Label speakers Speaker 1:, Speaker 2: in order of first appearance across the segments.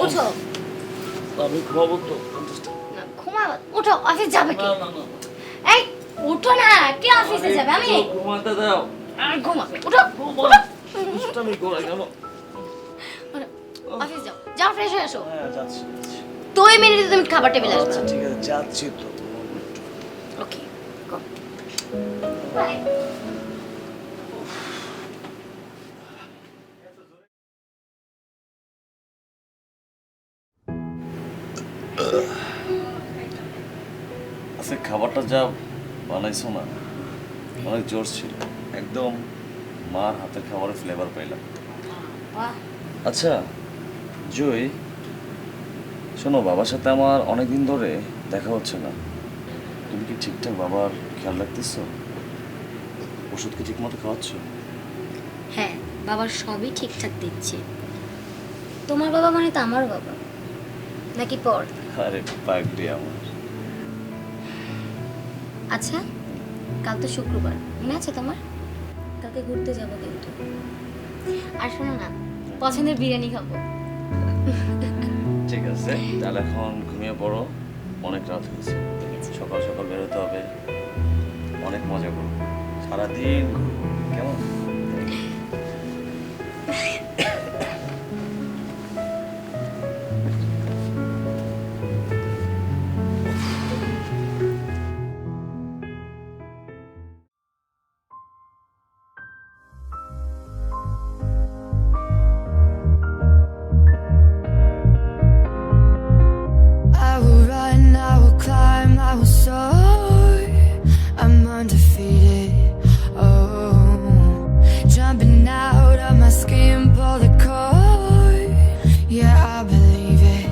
Speaker 1: ওঠো,
Speaker 2: আমি ঘুমাবো তো।
Speaker 1: ঘুমাবো, ওঠো, অফিস যাবে কি? এই ওঠো না, কে অফিসে যাবে? আমি
Speaker 2: ঘুমাতে দাও।
Speaker 1: ঘুমাবে, ওঠো,
Speaker 2: দুষ্টামি করে কেন?
Speaker 1: অফিস যাও, যাও ফ্রেশ হয়ে আসো।
Speaker 2: হ্যাঁ যাচ্ছি।
Speaker 1: 2 মিনিটে তুমি খাবার টেবিলে আসবে।
Speaker 2: আচ্ছা ঠিক আছে, যাচ্ছি তো।
Speaker 1: ওকে, গো। বাই।
Speaker 2: আচ্ছা খাবারটা যা বানাইছো না, অনেক জোর ছিল, একদম মার হাতের খাবারের ফ্লেভার পাইলাম।
Speaker 1: বাহ,
Speaker 2: আচ্ছা জয়, শোনো, বাবার সাথে আমার অনেক দিন ধরে দেখা হচ্ছে না। তুমি কি ঠিকঠাক বাবার খেয়াল রাখতেছো? ওষুধ কি ঠিক মতো খাওয়াচ্ছ?
Speaker 1: হ্যাঁ, বাবার সবই ঠিকঠাক দিচ্ছে। তোমার বাবা মানে তো আমার বাবা, নাকি পর?
Speaker 2: আরে পাগলি আমার।
Speaker 1: আচ্ছা, কাল তো শুক্রবার, মনে আছে তোমার? কালকে ঘুরতে যাবো কিন্তু। আর শোনো না, পছন্দের বিরিয়ানি খাবো।
Speaker 2: ঠিক আছে, তাহলে এখন ঘুমিয়ে পড়ো, অনেক রাত হয়েছে। সকাল সকাল বেরোতে হবে, অনেক মজা করবো, সারাদিন ঘুরবো, কেমন?
Speaker 3: I will run, I will climb, I will soar. I'm undefeated. Oh, jumping out of my skin, pull the cord. Yeah, I believe it.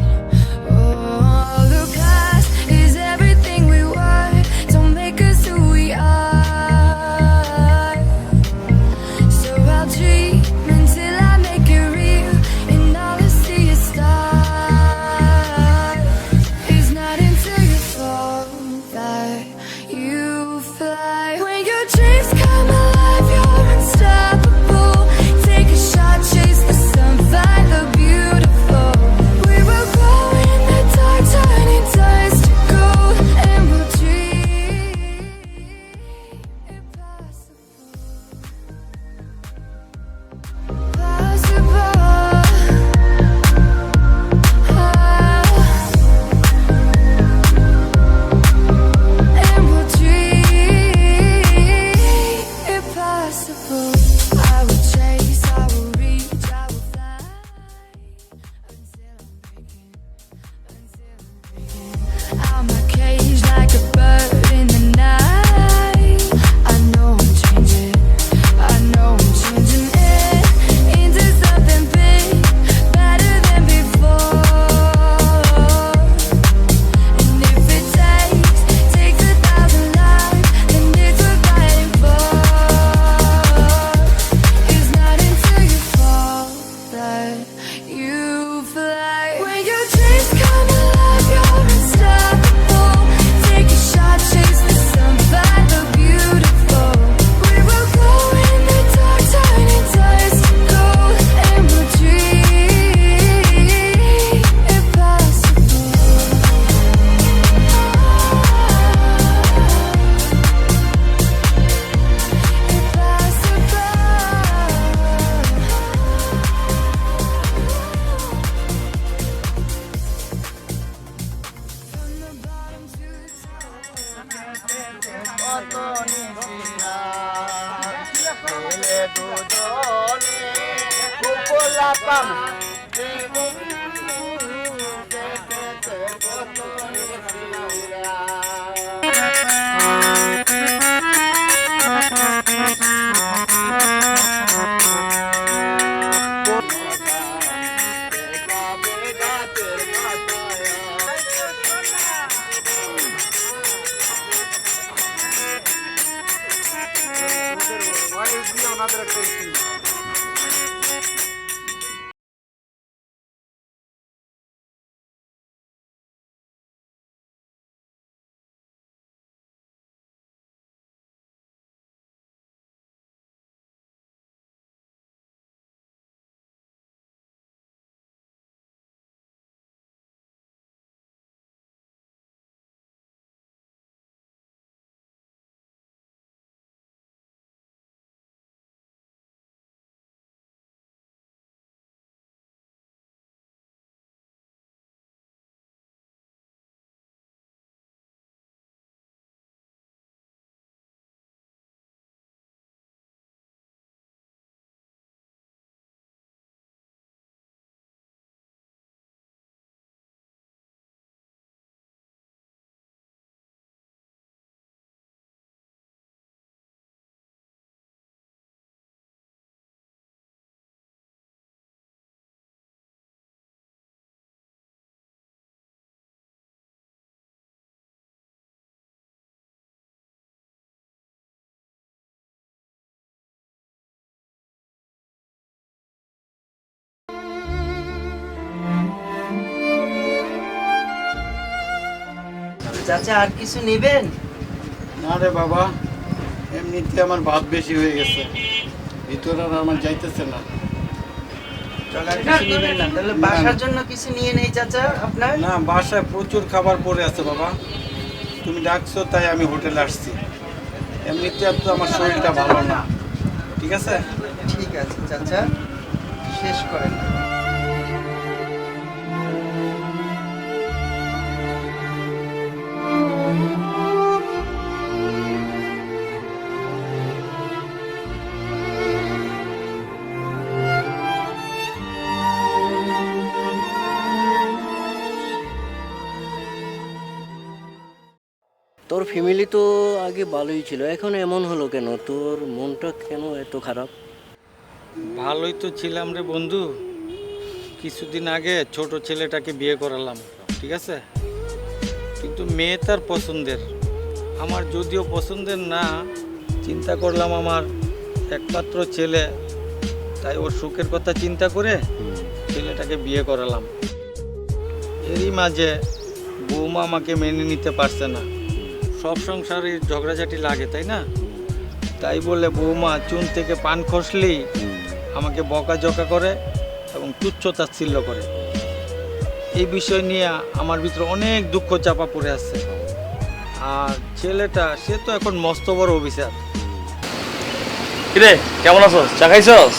Speaker 3: Oh, the past is everything we were. Don't make us who we are. So I'll dream until I make it real, and all I see is stars. It's not until you fall that you fly. When your dreams come alive, you're unstoppable. Take a shot, chase the sun, find the beautiful. We will glow in the dark, turning dust to gold, and we'll dream impossible. Possible. And we'll dream impossible. I will chase, I will reach, I will fly until I'm breaking, until I'm breaking out my cage like a bird in the night. I know I'm changing, I know I'm changing it into something big, better than before. And if it takes 1,000 lives, then it's worth fighting for. It's not until you fall that you fly. When your dreams come alive, you're unstoppable. Take a shot, chase the sun, find the beautiful. We will glow in the dark, turning dust to gold, and we'll dream impossible. From the bottom to the top.
Speaker 4: চাচা আর কিছু নেবেন?
Speaker 5: না রে বাবা, এমনিতে আমার ভাত বেশি হয়ে গেছে, ভিতরে আর আমার যাইতেছে না।
Speaker 4: তাহলে আর কিছু নেবেন না? তাহলে বাসার জন্য কিছু নিয়ে নেই চাচা আপনার?
Speaker 5: না, বাসায় প্রচুর খাবার পড়ে আছে বাবা, তুমি ডাকছো তাই আমি হোটেলে আসছি। এমনিতে তো আমার শরীরটা ভালো না, ঠিক আছে?
Speaker 4: ঠিক আছে চাচা, শেষ করেন।
Speaker 6: তোর ফ্যামিলি তো আগে ভালোই ছিল, এখন এমন হলো কেন? তোর মনটা কেন এত খারাপ?
Speaker 5: ভালোই তো ছিলাম রে বন্ধু, কিছুদিন আগে ছোট ছেলেটাকে বিয়ে করালাম, ঠিক আছে? কিন্তু মেয়ে তার পছন্দের, আমার যদিও পছন্দের না, চিন্তা করলাম আমার একমাত্র ছেলে, তাই ওর সুখের কথা চিন্তা করে ছেলেটাকে বিয়ে করালাম। এরই মাঝে বৌমা আমাকে মেনে নিতে পারছে না। সব সংসারে ঝগড়াঝাটি লাগে, তাই না? তাই বলে বৌমা চুন থেকে পান খসলেই আমাকে বকাঝকা করে এবং তুচ্ছ তাচ্ছিল্য করে। এই বিষয় নিয়ে আমার ভিতরে অনেক দুঃখ চাপা পড়ে আছে। আর ছেলেটা সে তো এখন মস্ত বড় অফিসার।
Speaker 2: কিরে, কেমন আছো? চা খাইছস?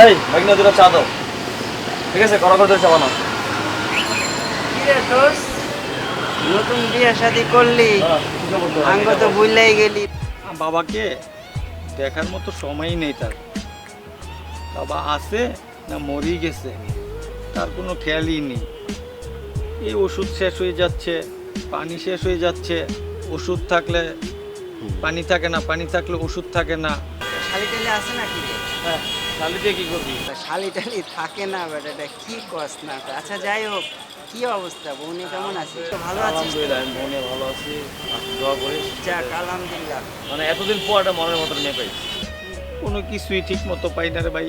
Speaker 2: এই ভাগনা দুটো চা দাও। ঠিক আছে, কড়া করে চা বানাও।
Speaker 4: কিরে দোষ, নতুন বিয়ে শাদি করলি, আঙ্গ তো বুঝলাই গেলি।
Speaker 5: বাবাকে দেখার মতো সময়ই নেই তার। বাবা আছে না মরেই গেছে তার কোনো খেয়ালই নেই। এই ওষুধ শেষ হয়ে যাচ্ছে, পানি শেষ হয়ে যাচ্ছে, ওষুধ থাকলে পানি থাকে না, পানি থাকলে ওষুধ থাকে না।
Speaker 4: শালি টালি আছে নাকি রে?
Speaker 5: হ্যাঁ, শালি দিয়ে কি করবি?
Speaker 4: শালি টালি থাকে না বেটাটা, কি কস না? আচ্ছা যাই হোক, কি অবস্থা? বউনি কেমন আছিস? ভালো আছিস?
Speaker 2: আলহামদুলিল্লাহ, আমি মনে ভালো আছি, দোয়া করিস।
Speaker 4: যাক আলহামদুলিল্লাহ।
Speaker 2: মানে এতদিন পর একটা মনের মতন মেয়ে পাই।
Speaker 5: কোনো কিছুই ঠিক মতো পাই না রে ভাই।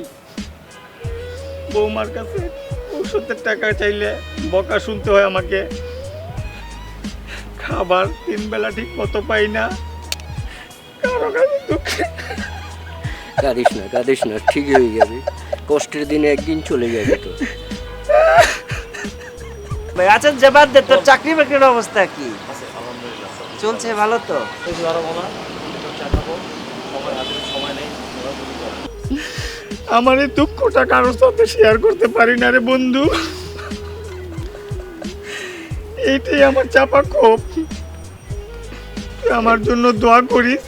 Speaker 5: বৌমার কাছে ওষুধের টাকা চাইলে বকা শুনতে হয় আমাকে, খাবার 3 বেলা ঠিক মতো পাই না, কারো কাছে দুঃখে।
Speaker 6: কাঁদিস না, ঠিক হয়ে যাবে। কষ্টের দিনে একদিন চলে যাবে তো।
Speaker 4: ভাই আচ্ছা জবাব দে, তোর চাকরি বাকরির অবস্থা কি?
Speaker 2: আলহামদুলিল্লাহ
Speaker 4: চলছে ভালো তো?
Speaker 2: বেশি পারবো না, চা খাবো, সময় হাতে সময় নেই।
Speaker 5: আমার এই দুঃখটা কারোর সাথে শেয়ার করতে পারি না রে বন্ধু, এইটাই আমার চাপা ক্ষোভ। তুই আমার জন্য দোয়া করিস,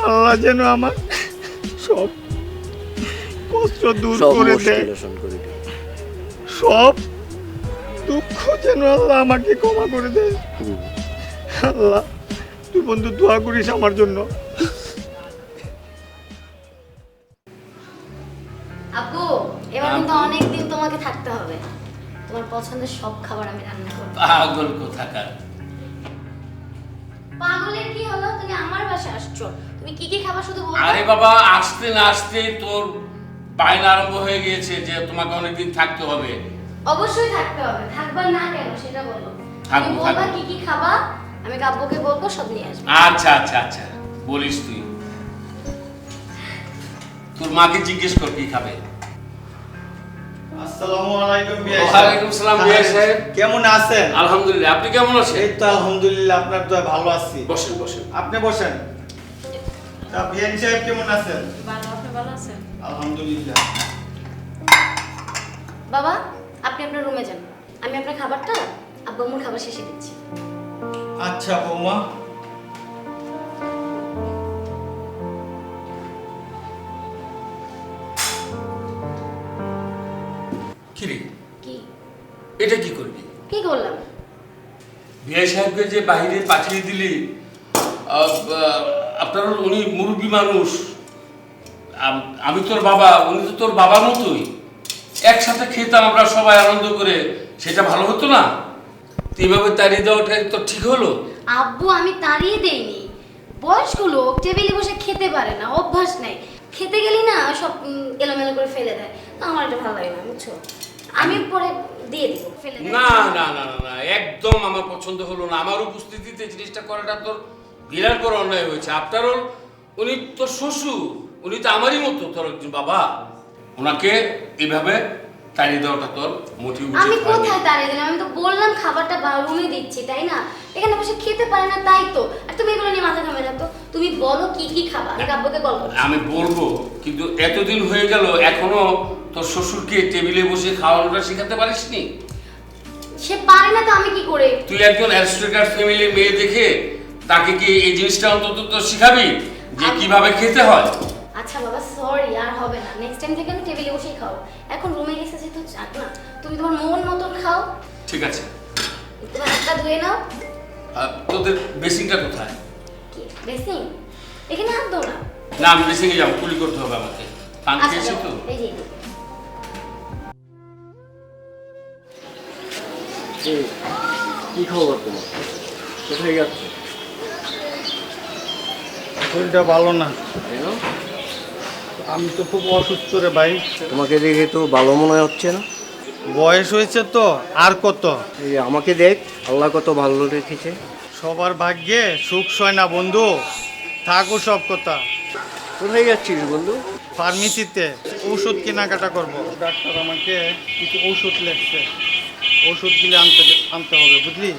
Speaker 5: আল্লাহ যেন আমার সব কষ্ট দূর
Speaker 6: সব
Speaker 5: করে দেয়,
Speaker 6: মুশকিল করে দে।
Speaker 5: সব দুঃখ যেন আল্লাহ আমাকে ক্ষমা করে দেয়। আল্লাহ, তুই বন্ধু দোয়া করিস আমার জন্য।
Speaker 1: আপু, এবার কিন্তু অনেকদিন তোমাকে থাকতে হবে। তোমার পছন্দের সব খাবার আমি রান্না করব।
Speaker 7: পাগল কোথাকার।
Speaker 1: পাগলের কি হলো? তুমি আমার বাসায় আসছো, তুমি কি কি খাবার শুধু বলবে?
Speaker 7: আরে বাবা, আসতে না আসতে তোর বায়না আরম্ভ হয়ে গিয়েছে যে তোমাকে অনেকদিন থাকতে হবে।
Speaker 1: অবশ্যই থাকতে হবে, থাকবা না কেন সেটা বলো।
Speaker 7: থাকবো,
Speaker 1: তুমি বলবা
Speaker 7: থাকবো।
Speaker 1: কি কি খাবা, আমি কাব্যকে বলবো সব নিয়ে আসবে।
Speaker 7: আচ্ছা আচ্ছা আচ্ছা, বলিস তুই। তোর মাকে জিজ্ঞেস কর কি খাবে।
Speaker 5: আসসালামু আলাইকুম বিআই সাহেব।
Speaker 7: ওয়ালাইকুম সালাম বিআই সাহেব।
Speaker 5: কেমন আছেন?
Speaker 7: আলহামদুলিল্লাহ, আপনি কেমন আছেন?
Speaker 5: এই তো আলহামদুলিল্লাহ, আপনার তো ভালো আছি।
Speaker 7: বসেন বসেন।
Speaker 5: আপনি বসেন। তা বিআই সাহেব কেমন আছেন?
Speaker 1: ভালো, আপনি ভালো আছেন?
Speaker 5: আলহামদুলিল্লাহ।
Speaker 1: বাবা, আপনি আপনার রুমে যান, আমি আপনার খাবারটা আব্বু আম্মুর খাবার শেষে দিচ্ছি।
Speaker 5: আচ্ছা বৌমা।
Speaker 7: কি রে,
Speaker 1: কি
Speaker 7: এটা কি করবি?
Speaker 1: কি করলাম?
Speaker 7: বিআই সাহেবকে যে বাইরে পাঠিয়ে দিলি, আপনার উনি মুরব্বী মানুষ, আমি তোর বাবা, উনি তো তোর বাবার মতোই, একসাথে খেতাম আমরা সবাই আনন্দ করে, সেটা ভালো হতো না? তুই এভাবে তাড়িয়ে দেওয়াটা তো ঠিক হলো?
Speaker 1: আব্বু, আমি তাড়িয়ে দেইনি। বয়স্ক লোক টেবিলে বসে খেতে পারে না, অভ্যাস নাই। খেতে গেলি না সব এলোমেলো করে ফেলে দেয়, তো আমার এটা ভালো লাগে না, বুঝছো? আমি পরে দিয়ে দিব ফেলে দেব।
Speaker 7: না না না না না একদম আমার পছন্দ হলো না। আমার উপস্থিতিতে জিনিসটা করাটা তোর বিরাট বড় অন্যায় হয়েছে। আফটার অল উনি তোর শ্বশুর, উনি তো আমারই মতো তোর একজন বাবা। ওনাকে এইভাবে তাড়িয়ে দেওয়াটা তোর মোটেও উচিত
Speaker 1: আমি
Speaker 7: হয়নি।
Speaker 1: কোথায় তাড়িয়ে দিলাম? আমি তো বললাম খাবারটা রুমে দিচ্ছি, তাই না? এখানে বসে খেতে পারে না, তাই তো। আর তুমি এগুলো নিয়ে মাথা ঘামে না তো। তুমি বলো কি কি খাবা, আমি আব্বুকে কল করছি।
Speaker 7: আমি বলবো, কিন্তু এতদিন হয়ে গেল এখনো তোর শ্বশুরকে টেবিলে বসে খাওয়ানোটা শেখাতে পারিসনি?
Speaker 1: সে পারে না তো আমি কি করে?
Speaker 7: তুই একজন অ্যারিস্টোক্র্যাট ফ্যামিলির মেয়ে দেখে তাকে কি এই জিনিসটা অন্তত তো শিখাবি যে কিভাবে খেতে হয়?
Speaker 1: আচ্ছা বাবা, সরি, আর হবে না। নেক্সট টাইম থেকে আমি টেবিলে বসেই খাও। এখন রুমে গেছে যেহেতু চাক না, তুমি তোমার মন মতন খাও।
Speaker 7: ঠিক আছে।
Speaker 1: তোমার হাতটা ধুয়ে নাও।
Speaker 7: তোদের বেসিংটা কোথায়?
Speaker 1: কি বেসিং? এখানে হাত ধো না।
Speaker 7: না, আমি বেসিংয়ে যাবো, কুলি করতে হবে আমাকে। পান
Speaker 1: আচ্ছা
Speaker 7: খেয়েছি তো।
Speaker 1: যাও, এই যে এই যে।
Speaker 6: কি খবর তোমার? কোথায় যাচ্ছ?
Speaker 5: শরীরটা ভালো না।
Speaker 6: কেন?
Speaker 5: আমি তো খুব অসুস্থ রে ভাই।
Speaker 6: তোমাকে দেখে তো ভালো মনে হচ্ছে না।
Speaker 5: বয়স হয়েছে তো, আর কত?
Speaker 6: এই আমাকে দেখ, আল্লাহ কত ভালো রেখেছে।
Speaker 5: সবার ভাগ্যে সুখ সয় না বন্ধু, থাকো সব কথা।
Speaker 6: কোথায় যাচ্ছিস বন্ধু?
Speaker 5: ফার্মেসিতে ওষুধ কেনাকাটা করব। ডাক্তার আমাকে কিছু ওষুধ লিখছে, ওষুধগুলি আনতে হবে, বুঝলি?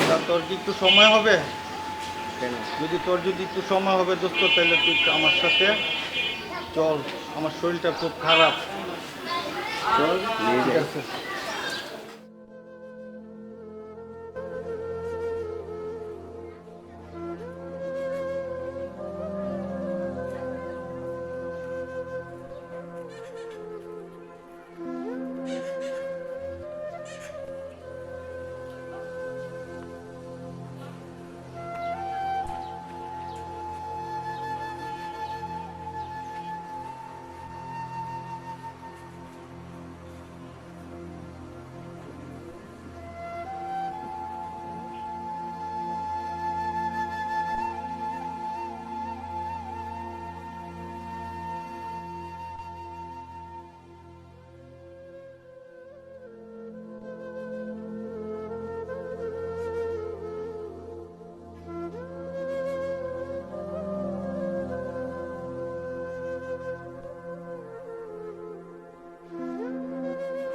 Speaker 5: তা তোর কি একটু সময় হবে?
Speaker 6: কেন?
Speaker 5: যদি একটু সময় হবে দোস্ত, তাহলে তুই একটু আমার সাথে চল। আমার শরীরটা খুব খারাপ।
Speaker 6: চল নিয়ে
Speaker 5: ঠিক
Speaker 6: যাই।
Speaker 5: আছে।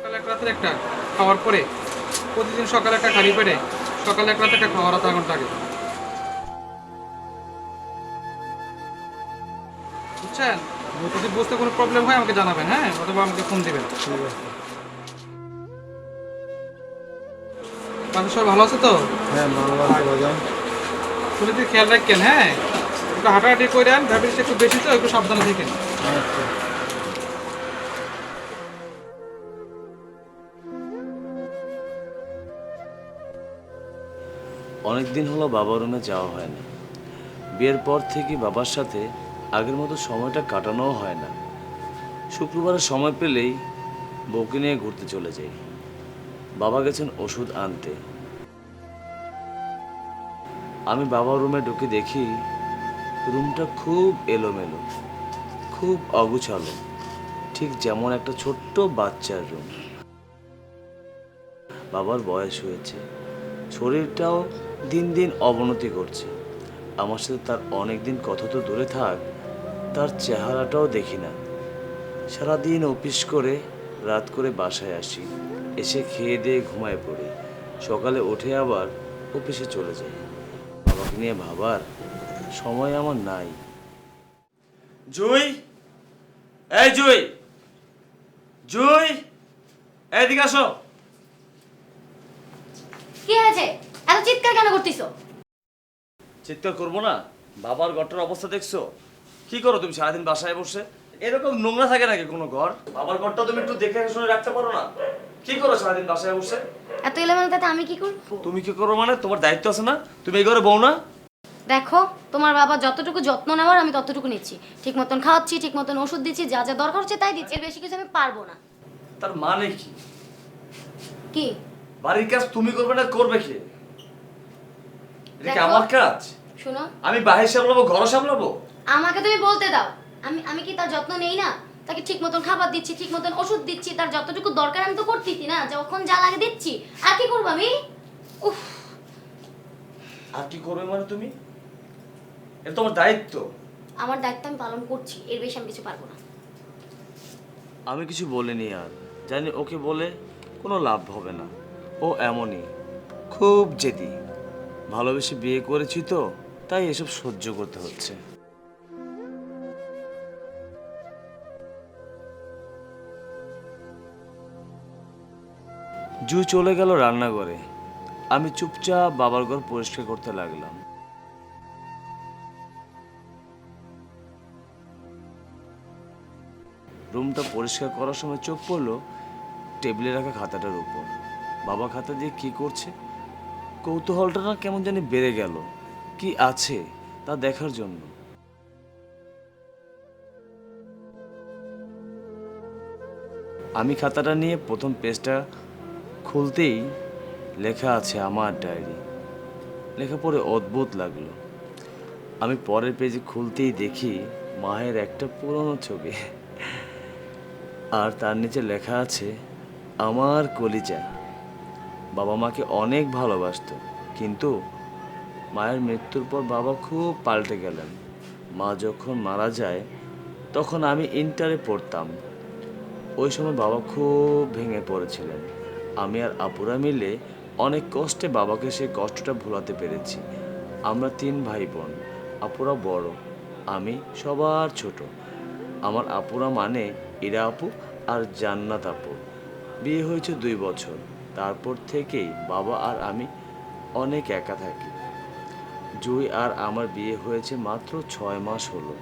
Speaker 8: সকালে এক রাতের একটা খাওয়ার পরে প্রতিদিন সকালে একটা খালি পেটে সকালে এক রাতে একটা খাওয়ার আধা ঘন্টা আগে, বুঝছেন? যদি বুঝতে কোনো প্রবলেম হয় আমাকে জানাবেন, হ্যাঁ, অথবা আমাকে ফোন দিবেন। বাসা সবাই ভালো আছে তো?
Speaker 5: হ্যাঁ, ভালো আছে বাজান।
Speaker 8: শরীর দিকে খেয়াল রাখেন, হ্যাঁ, একটু হাঁটাহাঁটি করে দেন, ডায়াবেটিস একটু বেশি তো, একটু সাবধানে থাকেন।
Speaker 5: আচ্ছা।
Speaker 2: অনেক দিন হলো বাবার রুমে যাওয়া হয় না। বিয়ের পর থেকে বাবার সাথে আগের মতো সময়টা কাটানোও হয় না। শুক্রবারে সময় পেলেই বউকে নিয়ে ঘুরতে চলে যাই। বাবা গেছেন ওষুধ আনতে। আমি বাবার রুমে ঢুকে দেখি রুমটা খুব এলোমেলো, খুব অগুছালো, ঠিক যেমন একটা ছোট্ট বাচ্চার রুম। বাবার বয়স হয়েছে, শরীরটাও দিন দিন অবনতি করছে। আমার সাথে তার অনেক দিন কথা তো দূরে থাক, তার চেহারাটাও দেখি না। সারাদিন অফিস করে রাত করে বাসায় আসি, এসে খেয়ে দিয়ে ঘুমায় পড়ি, সকালে উঠে আবার অফিসে চলে যাই। বাবাকে নিয়ে ভাবার সময় আমার নাই। জুই, এই জুই, জুই, এইদিকে আসো।
Speaker 1: কি হয়েছে? এত চিৎকার কেন করতেছো?
Speaker 2: চিৎকার করবো না? বাবার ঘরটার অবস্থা দেখছো? কি করো তুমি সারাদিন বাসায় বসে? এরকম নোংরা থাকে নাকি কোনো ঘর? বাবার ঘরটা তুমি একটু দেখে শুনে রাখতে পারো না? কি করো সারাদিন বাসায় বসে?
Speaker 1: এত এলোমেলো তাতে আমি কি করব?
Speaker 2: তুমি কি করো মানে? তোমার দায়িত্ব আছে না? তুমি এই ঘরে বউ না?
Speaker 1: দেখো, তোমার বাবা যতটুকু যত্ন নেওয়ার আমি ততটুকু নিচ্ছি। ঠিক মতন খাওয়াচ্ছি, ঠিক মতন ওষুধ দিচ্ছি, যা যা দরকার হচ্ছে তাই দিচ্ছি। এর বেশি কিছু আমি পারবো না।
Speaker 2: তার মানে কি?
Speaker 1: কি?
Speaker 2: বাড়ির কাজ তুমি করবে না, করবে কে? এটা কি
Speaker 1: দেখো,
Speaker 2: আমার কাজ?
Speaker 1: শোনো,
Speaker 2: আমি বাহির সামলাবো, ঘর সামলাবো?
Speaker 1: আমাকে তুমি বলতে দাও। আমি কি তার যত্ন নেই না? তাকে ঠিক মতন খাবার দিচ্ছি, ঠিক মতন ওষুধ দিচ্ছি, তার যতটুকু দরকার আমি তো করতেছি না, যখন যা লাগে দিচ্ছি। আর কি করবো আমি? উফ,
Speaker 2: আর কি করবে মানে তুমি? এটা তোমার দায়িত্ব।
Speaker 1: আমার দায়িত্ব আমি পালন করছি, এর বেশি আমি কিছু পারবো না।
Speaker 2: আমি কিছু বলিনি আর, জানি ওকে বলে কোনো লাভ হবে না। ও এমনই, খুব জেদি। ভালোবেসে বিয়ে করেছি তো, তাই এসব সহ্য করতে হচ্ছে। জুই চলে গেল রান্নাঘরে। আমি চুপচাপ বাবার ঘর পরিষ্কার করতে লাগলাম। রুমটা পরিষ্কার করার সময় চোখ পড়লো টেবিলে রাখা খাতাটার উপর। বাবা খাতা দিয়ে কি করছে? কৌতূহলটা না কেমন জানি বেড়ে গেল, কি আছে তা দেখার জন্য। আমি খাতাটা নিয়ে প্রথম পেজটা খুলতেই লেখা আছে আমার ডায়েরি। লেখা পড়ে অদ্ভুত লাগলো। আমি পরের পেজে খুলতেই দেখি মায়ের একটা পুরনো ছবি, আর তার নিচে লেখা আছে আমার কলিজা। বাবা মাকে অনেক ভালোবাসতো, কিন্তু মায়ের মৃত্যুর পর বাবা খুব পাল্টে গেলেন। মা যখন মারা যায় তখন আমি ইন্টারে পড়তাম। ওই সময় বাবা খুব ভেঙে পড়েছিলেন। আমি আর আপুরা মিলে অনেক কষ্টে বাবাকে সেই কষ্টটা ভোলাতে পেরেছি। আমরা 3 ভাই বোন, আপুরা বড়, আমি সবার ছোট। আমার আপুরা মানে ইরা আপু আর জান্নাত আপু। বিয়ে হয়েছে 2 বছর। তারপর থেকেই বাবা আর আমি অনেক একা থাকি। জুই আর আমার বিয়ে হয়েছে মাত্র 6 মাস হলো।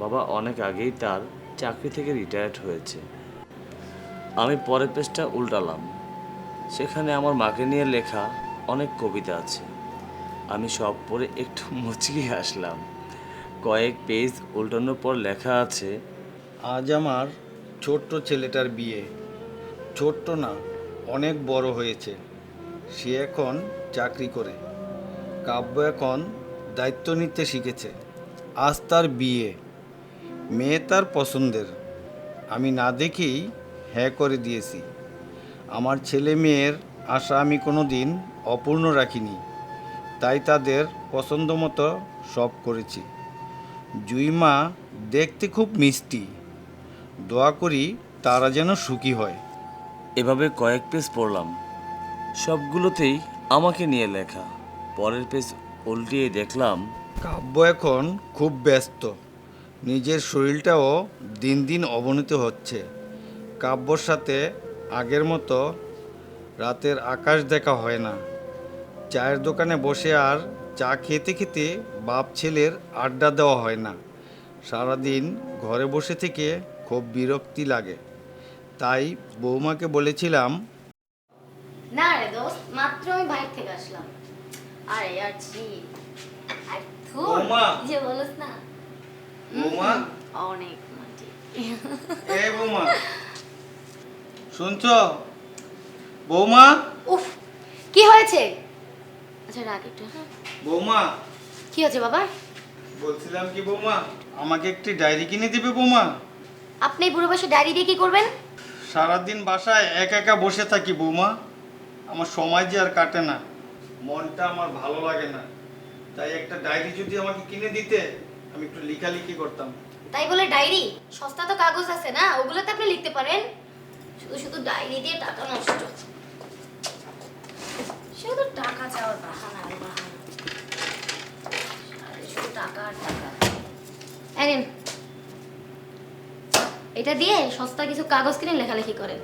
Speaker 2: বাবা অনেক আগেই তার চাকরি থেকে রিটায়ার্ড হয়েছে। আমি পরের পেজটা উল্টালাম। সেখানে আমার মাকে নিয়ে লেখা অনেক কবিতা আছে। আমি সব পড়ে একটু মুচকি আসলাম। কয়েক পেজ উল্টানোর পর লেখা আছে,
Speaker 5: আজ আমার ছোট্ট ছেলেটার বিয়ে। ছোট্ট না, অনেক বড় হয়েছে। সে এখন চাকরি করে। কাব্য এখন দায়িত্ব নিতে শিখেছে। আজ তার বিয়ে। মেয়ে তার পছন্দের। আমি না দেখেই হ্যাঁ করে দিয়েছি। আমার ছেলে মেয়ের আশা আমি কোনো দিন অপূর্ণ রাখিনি, তাই তাদের পছন্দ মতো সব করেছি। জুই মা দেখতে খুব মিষ্টি। দোয়া করি তারা যেন সুখী হয়।
Speaker 2: এভাবে কয়েক পেজ পড়লাম। সবগুলোতেই আমাকে নিয়ে লেখা। পরের পেজ উল্টিয়ে দেখলাম
Speaker 5: কাব্য এখন খুব ব্যস্ত। নিজের শরীরটাও দিন দিন অবনতি হচ্ছে। কাব্যর সাথে আগের মতো রাতের আকাশ দেখা হয় না। চায়ের দোকানে বসে আর চা খেতে খেতে বাপ ছেলের আড্ডা দেওয়া হয় না। সারাদিন ঘরে বসে থেকে খুব বিরক্তি লাগে। তাই বৌমাকে বলেছিলাম,
Speaker 1: না রে দোস্ত, মাত্র আমি বাইরে থেকে আসলাম। আরে আর জি, আর থুর,
Speaker 5: বৌমা।
Speaker 1: কি যে বলস না।
Speaker 5: বৌমা,
Speaker 1: অনেক মাটি।
Speaker 5: এই বৌমা, শুনছো? বৌমা,
Speaker 1: উফ, কি হয়েছে? আচ্ছা রাখ একটু। হ্যাঁ,
Speaker 5: বৌমা,
Speaker 1: কি হয়েছে বাবা?
Speaker 5: বলছিলাম কি বৌমা, আমাকে একটি ডায়েরি কিনে দিবে বৌমা?
Speaker 1: আপনি বুড়ো বয়সে ডায়েরি দিয়ে কি করবেন?
Speaker 5: সারাদিন বাসায় একা একা বসে থাকি বৌমা। আমার সময় যে আর কাটে না, মনটা আমার ভালো লাগে না। তাই একটা ডায়েরি যদি আমাকে কিনে দিতে, আমি একটু লেখালেখি করতাম।
Speaker 1: তাই বলে ডায়েরি? সস্তা তো কাগজ আছে না, ওগুলোতে আপনি লিখতে পারেন। শুধু শুধু ডায়েরি দিয়ে টাকা নষ্ট। শুধু টাকা চাওয়ার বাহানা আর বাহানা। শুধু টাকা আর টাকা। এই নিন, এটা দিয়ে সস্তা কিছু কাগজ কিনে লেখালেখি করেন।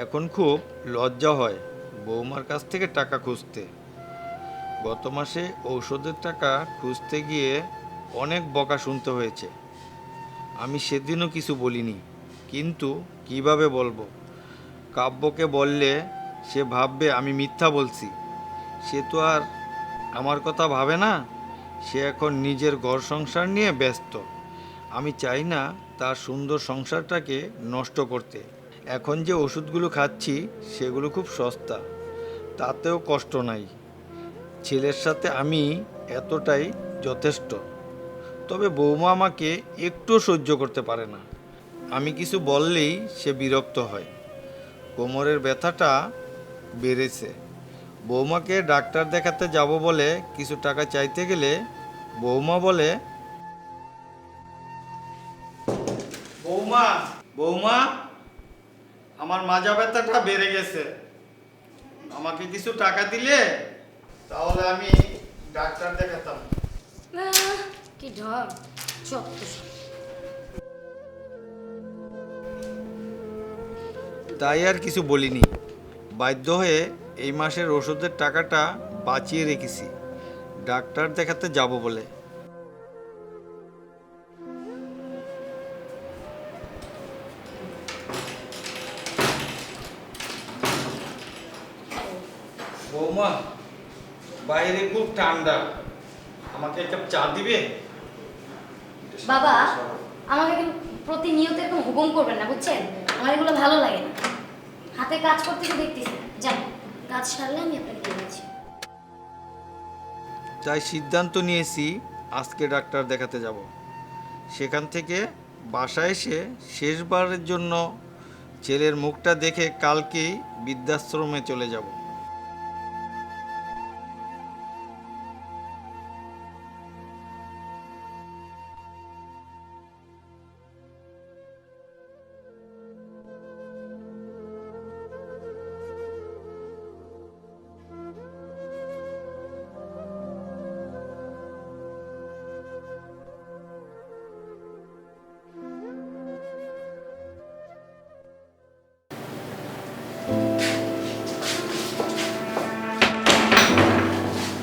Speaker 5: এখন খুব লজ্জা হয় বৌমার কাছ থেকে টাকা খুঁজতে। গত মাসে ঔষধের টাকা খুঁজতে গিয়ে অনেক বকা শুনতে হয়েছে। আমি সেদিনও কিছু বলিনি, কিন্তু কিভাবে বলবো? কাব্যকে বললে সে ভাববে আমি মিথ্যা বলছি। সে তো আর আমার কথা ভাবে না। সে এখন নিজের ঘর সংসার নিয়ে ব্যস্ত। আমি চাই না তার সুন্দর সংসারটাকে নষ্ট করতে। এখন যে ওষুধগুলো খাচ্ছি সেগুলো খুব সস্তা, তাতেও কষ্ট নাই। ছেলের সাথে আমি এতটাই যথেষ্ট। তবে বৌমা আমাকে একটুও সহ্য করতে পারে না। আমি কিছু বললেই সে বিরক্ত হয়। কোমরের ব্যথাটা বেড়েছে। বৌমাকে ডাক্তার দেখাতে যাব বলে কিছু টাকা চাইতে গেলে বৌমা বলে, বৌমা বৌমা আমার মাজা ব্যথাটা বেড়ে গেছে, আমাকে কিছু টাকা দিলে তাহলে আমি ডাক্তার দেখাতাম।
Speaker 1: কি ঢং, যত সব।
Speaker 5: তাই আর কিছু বলিনি। বাধ্য হয়ে এই মাসের ওষুধের টাকাটা বাঁচিয়ে রেখেছি ডাক্তার দেখাতে যাব বলে। বৌমা বাইরে খুব ঠান্ডা, আমাকে এক কাপ চা দিবে?
Speaker 1: বাবা, আমাকে কিন্তু প্রতিনিয়ত এরকম হুকুম করবেন না, বুঝছেন? আমার এগুলো ভালো লাগে না। হাতে কাজ করতে তো দেখতেছি না। যান, কাজ সারলে আমি আপনাকে দিয়ে দিচ্ছি।
Speaker 5: তাই সিদ্ধান্ত নিয়েছি আজকে ডাক্তার দেখাতে যাব। সেখান থেকে বাসায় এসে শেষবারের জন্য ছেলের মুখটা দেখে কালকেই বৃদ্ধাশ্রমে চলে যাব।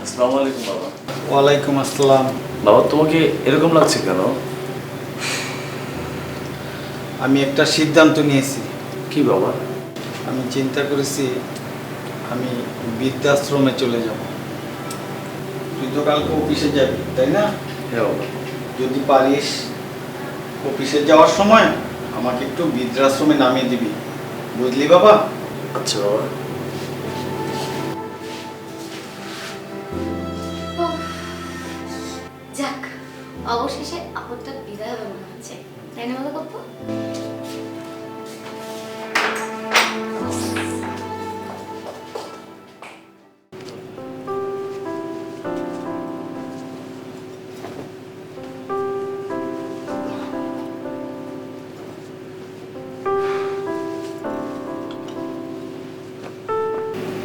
Speaker 2: আসসালামু আলাইকুম বাবা।
Speaker 5: ওয়ালাইকুম আসসালাম।
Speaker 2: বাবা তোমাকে এরকম লাগছে কেন?
Speaker 5: আমি একটা সিদ্ধান্ত নিয়েছি।
Speaker 2: কি বাবা?
Speaker 5: আমি চিন্তা করেছি আমি বৃদ্ধাশ্রমে চলে যাব। তুই তো কালকে অফিসে যাবি, তাই না?
Speaker 2: হ্যাঁ বাবা।
Speaker 5: যদি পারিস অফিসে যাওয়ার সময় আমাকে একটু বৃদ্ধাশ্রমে নামিয়ে দিবি, বুঝলি বাবা?
Speaker 2: আচ্ছা বাবা।
Speaker 1: যাক, অবশেষে আপদটা বিদায় হবে মনে হচ্ছে, তাই না বলো গপ্প?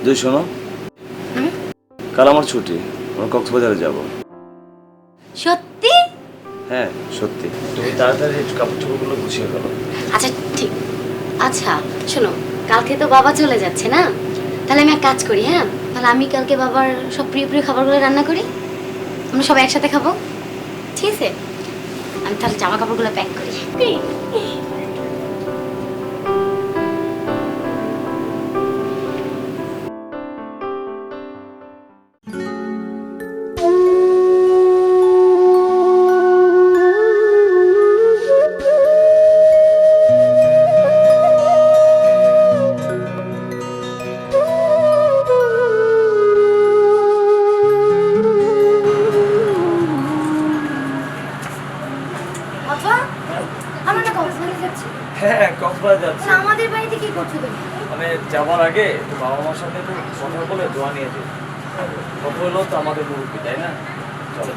Speaker 2: দুই শোনো, কাল আমার ছুটি, আমরা কক্সবাজারে যাব।
Speaker 1: সত্যি?
Speaker 2: হ্যাঁ সত্যি। তুমি তাড়াতাড়ি কাপড় চোপড়গুলো গুছিয়ে ফেলো।
Speaker 1: আচ্ছা ঠিক। আচ্ছা শোনো, কালকে তো বাবা চলে যাচ্ছে না, তাহলে আমি এক কাজ করি। হ্যাঁ, তাহলে আমি কালকে বাবার সব প্রিয় প্রিয় খাবারগুলো রান্না করি, আমরা সবাই একসাথে খাবো, ঠিক আছে? আমি তাহলে জামা কাপড়গুলো প্যাক করি। বাবা, আমরা না কক্সবাজার যাচ্ছি।
Speaker 2: হ্যাঁ কক্সবাজার যাচ্ছি।
Speaker 1: তাহলে আমাদের বাড়িতে কি করছো তুমি?
Speaker 2: মানে যাওয়ার আগে একটু বাবা মার সাথে একটু কথা বলে দোয়া নিয়ে যাই। কথা হলো তো আমাদের মুরব্বী, তাই না? চলো।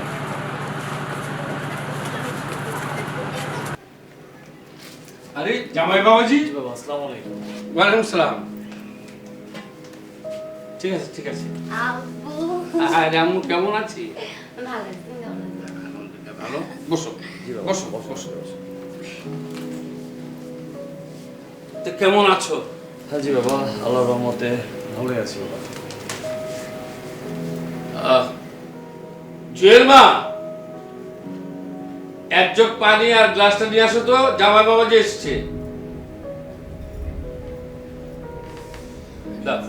Speaker 7: আরে জামাই বাবাজি।
Speaker 2: বাবা আসসালামু আলাইকুম।
Speaker 7: ওয়ালাইকুম সালাম। ঠিক আছে ঠিক আছে।
Speaker 1: আব্বু
Speaker 7: আর আম্মু কেমন আছি?
Speaker 1: ভালো আছি, তুমি কেমন আছো?
Speaker 7: ভালো। বসো বসো বসো। তো কেমন আছো?
Speaker 2: হ্যাঁ জি বাবা, আল্লাহর রহমতে ভালোই আছি বাবা।
Speaker 7: জুয়েল মা, এক জগ পানি আর গ্লাসটা নিয়ে আসো তো, জামাই বাবাজি এসছে। দাও।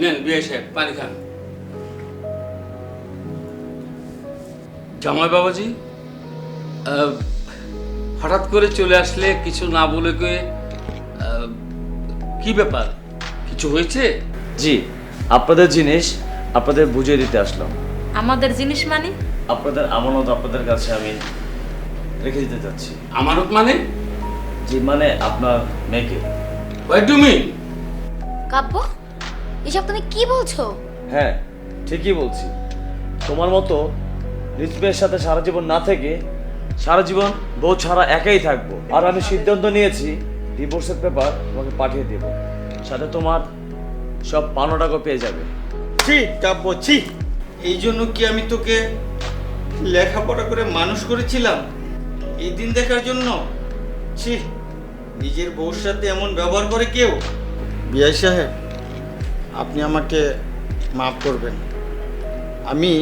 Speaker 7: নেন বিয়ে সাহেব, পানি খান। জামাই বাবাজি, হঠাৎ করে চলে আসলে কিছু না বলে কয়ে, কি ব্যাপার, কিছু হয়েছে?
Speaker 2: জি, আপনাদের জিনিস আপনাদের বুঝিয়ে দিতে আসলাম।
Speaker 9: আমাদের জিনিস মানে?
Speaker 2: আপনাদের আমানত আপনাদের কাছে আমি রেখে দিতে চাচ্ছি।
Speaker 7: আমানত মানে?
Speaker 2: জি, মানে আপনার মেয়েকে।
Speaker 7: What do mean?
Speaker 1: কাব্য, এসব তুমি কি বলছো?
Speaker 2: হ্যাঁ, ঠিকই বলছি। তোমার মতো নিজ মেয়ের সাথে সারা জীবন না থেকে সারা জীবন বউ ছাড়া একাই থাকবো। আর আমি সিদ্ধান্ত নিয়েছি ডিভোর্সের পেপার তোমাকে পাঠিয়ে দেব, সাথে তোমার সব ৫০ টাকা পেয়ে যাবে।
Speaker 5: ছি কাব্য, ছি! এই জন্য কি আমি তোকে লেখাপড়া করে মানুষ করেছিলাম? এই দিন দেখার জন্য? ছি! নিজের বউর সাথে এমন ব্যবহার করে কেউ? বিআই সাহেব, আপনি আমাকে মাফ করবেন। আমি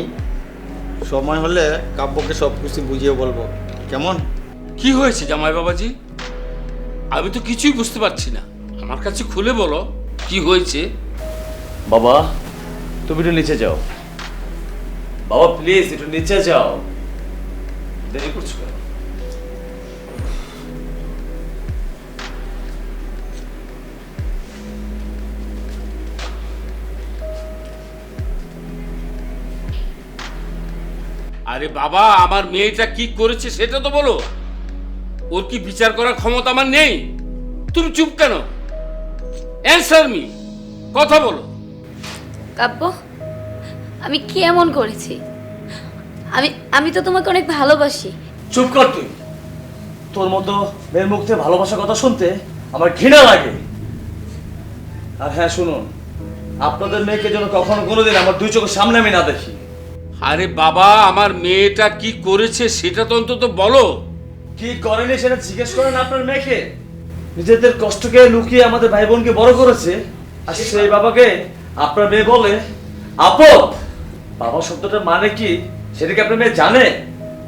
Speaker 5: সময় হলে কাব্যকে সব কিছু বুঝিয়ে বলবো, কেমন?
Speaker 7: কি হয়েছে জামাই বাবাজি? আমি তো কিছুই বুঝতে পারছি না, আমার কাছে খুলে বলো কি হয়েছে।
Speaker 2: বাবা, তুমি একটু নিচে যাও। বাবা প্লিজ একটু নিচে যাও, দেরি করছো কেন?
Speaker 7: আরে বাবা, আমার মেয়েটা কি করেছে সেটা তো বলো। ওর কি বিচার করার ক্ষমতা আমার নেই? তুমি চুপ কেন? অ্যানসার মি, কথা বলো।
Speaker 1: কাব্য, আমি কি এমন করেছি? আমি তো তোমাকে অনেক ভালোবাসি।
Speaker 2: চুপ কর তুই। তোর মতো মেয়ের মুখ থেকে ভালোবাসার কথা শুনতে আমার ঘৃণা লাগে। আর হ্যাঁ শুনুন, আপনাদের মেয়েকে যেন কখনো কোনোদিন আমার দুই চোখের সামনে আমি না দেখি।
Speaker 7: আরে বাবা, আমার মেয়েটা কি করেছে সেটা তো অন্তত বলো।
Speaker 2: কি করেনি সেটা জিজ্ঞেস করেন আপনার মেয়েকে। নিজেদের কষ্টকে লুকিয়ে আমাদের ভাই বোনকে বড় করেছে, আর সেই বাবাকে আপনার মেয়ে বলে আপদ। বাবা শব্দটার মানে কি সেটা কি আপনার মেয়ে জানে?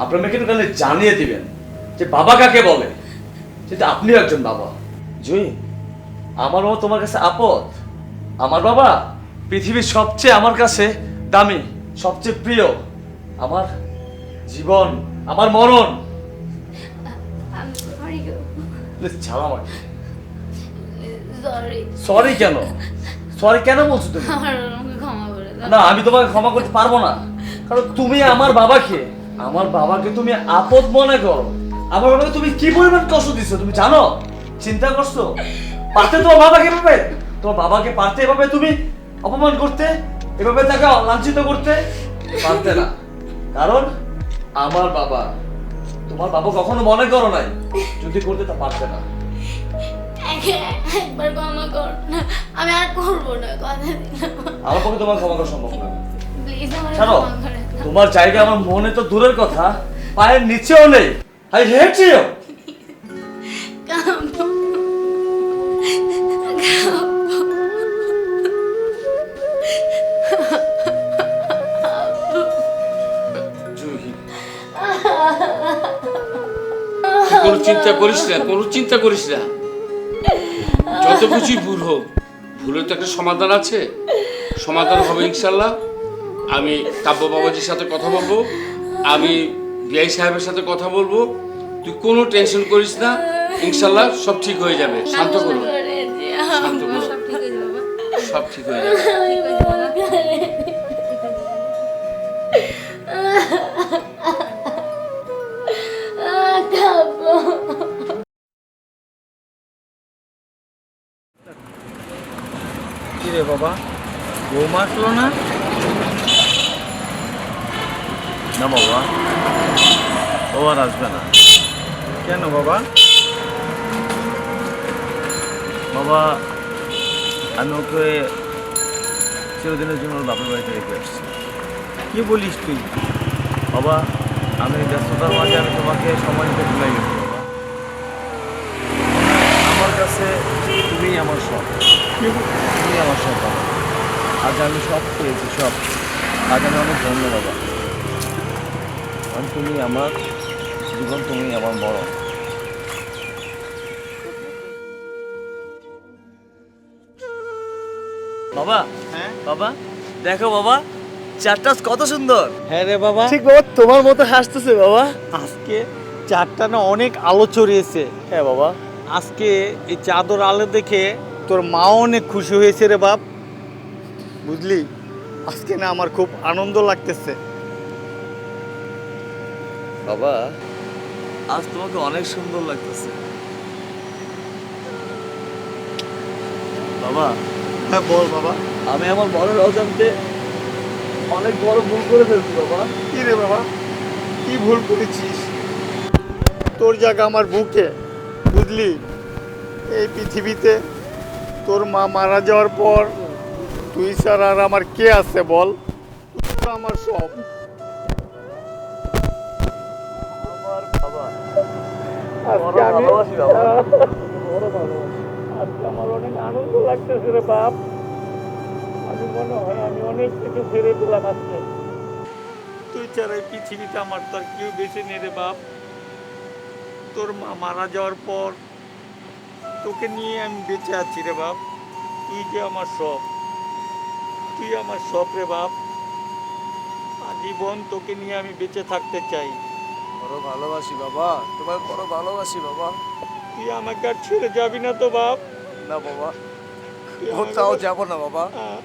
Speaker 2: আপনার মেয়েকে একটু জানিয়ে দিবেন যে বাবা কাকে বলে, যেটা আপনিও একজন বাবা। জুই, আমার বাবা তোমার কাছে আপদ? আমার বাবা পৃথিবীর সবচেয়ে আমার কাছে দামি, সবচেয়ে প্রিয়, আমার জীবন, আমার মরণ। প্লিজ ছাড়ো আমাকে। সরি কেন? সরি কেন বলছো তুমি? না, আমি তোমাকে ক্ষমা করতে পারবো না, কারণ তুমি আমার বাবাকে তুমি আপদ মনে করো। আমার বাবাকে তুমি কি পরিমাণ কষ্ট দিচ্ছ তুমি জানো? চিন্তা করছো? পারতে তোমার বাবাকে এভাবে, তোমার বাবাকে পারতে এভাবে তুমি অপমান করতে, এভাবে তাকে লাঞ্ছিত করতে? পারতে না, কারণ আমার বাবা। তোমার বাবা কখনো মনে করো নাই, যদি করতে তা পারতে না।
Speaker 1: একবার ক্ষমা কর না, আমি আর করবো না, কথা দিলাম।
Speaker 2: আমার পক্ষে তোমার ক্ষমা করা সম্ভব না।
Speaker 1: প্লিজ আমার
Speaker 2: ছাড়ো,
Speaker 1: ক্ষমা করে দাও।
Speaker 2: তোমার জায়গা আমার মনে তো দূরের কথা, পায়ের নিচেও নেই। I hate you.
Speaker 1: কাব্য,
Speaker 7: কোনো চিন্তা করিস না, কোনো চিন্তা করিস না। যত কিছুই ভুল হোক, ভুলের তো একটা সমাধান আছে, সমাধান হবে ইনশাল্লাহ। আমি কাব্য বাবাজির সাথে কথা বলবো, আমি বিআই সাহেবের সাথে কথা বলবো। তুই কোনো টেনশন করিস না, ইনশাল্লাহ সব ঠিক হয়ে যাবে। শান্ত করো, শান্ত করো, সব ঠিক হয়ে যাবে।
Speaker 5: কি রে বাবা, বৌমা আসলো না?
Speaker 2: না বাবা, ও আর আসবে না।
Speaker 5: কেন বাবা?
Speaker 2: বাবা, আমি ওকে চিরদিনের জন্য ওর বাপের বাড়িতে রেখে আসছি।
Speaker 5: কি বলিস তুই?
Speaker 2: বাবা, আমি ব্যস্ততার মাঝে আমি তোমাকে সময় দিতে ভুলে গেছি বাবা। আমার কাছে তুমি আমার সব, তুমি আমার সব বাবা। আজ আমি সব পেয়েছি, সব। আজ আমি অনেক ধন্য বাবা। কারণ তুমি আমার জীবন, তুমি আমার মরণ। বাবা,
Speaker 5: হ্যাঁ
Speaker 2: বাবা দেখো বাবা, চারটা কত সুন্দর।
Speaker 5: হ্যাঁ রে বাবা,
Speaker 2: ঠিক বাবা, তোমার মতো হাসতেছে বাবা।
Speaker 5: আজকে চাঁদটা না অনেক আলো ছড়িয়েছে।
Speaker 2: হ্যাঁ বাবা।
Speaker 5: আজকে এই চাঁদর আলো দেখে তোর মাও অনেক খুশি হয়েছে রে বাপ, বুঝলি? আজকে না আমার খুব আনন্দ লাগতেছে।
Speaker 2: বাবা, আজ তোমাকে অনেক সুন্দর লাগতেছে। বাবা,
Speaker 5: হ্যাঁ বল বাবা।
Speaker 2: আমি আমার বড় অজান্তে অনেক বড় ভুল করে ফেলছি বাবা।
Speaker 5: কি রে বাবা, কি ভুল করেছিস? তোর জায়গা আমার বুকে, বুঝলি? এই পৃথিবীতে তোর মা মারা যাওয়ার পর তুই ছাড়া আর আমার কে আছে বল? তুই তো আমার সব।
Speaker 2: আমার বাবা,
Speaker 5: আজকে
Speaker 2: বড় ভালোবাসি বাবা।
Speaker 5: আজকে আমার অনেক আনন্দ লাগতেছে রে বাপ। আমি মনে হয় আমি অনেক কিছু ছেড়ে দিলাম আজকে। তুই ছাড়া এই পৃথিবীতে আমার তো আর কেউ বেঁচে নেই রে বাপ। তোর মা মারা যাওয়ার পর তোকে নিয়ে আমি বেঁচে আছি রে বাপ। তুই যে আমার সব, তুই আমার সব রে বাপ। আজীবন তোকে নিয়ে আমি বেঁচে থাকতে চাই।
Speaker 2: বড় ভালোবাসি বাবা, তোমায় বড় ভালোবাসি বাবা।
Speaker 5: তুই আমাকে আর ছেড়ে যাবি না তো বাপ?
Speaker 2: না বাবা,
Speaker 5: তুই আমাকে
Speaker 2: কোথাও যাব না বাবা।
Speaker 5: আহ,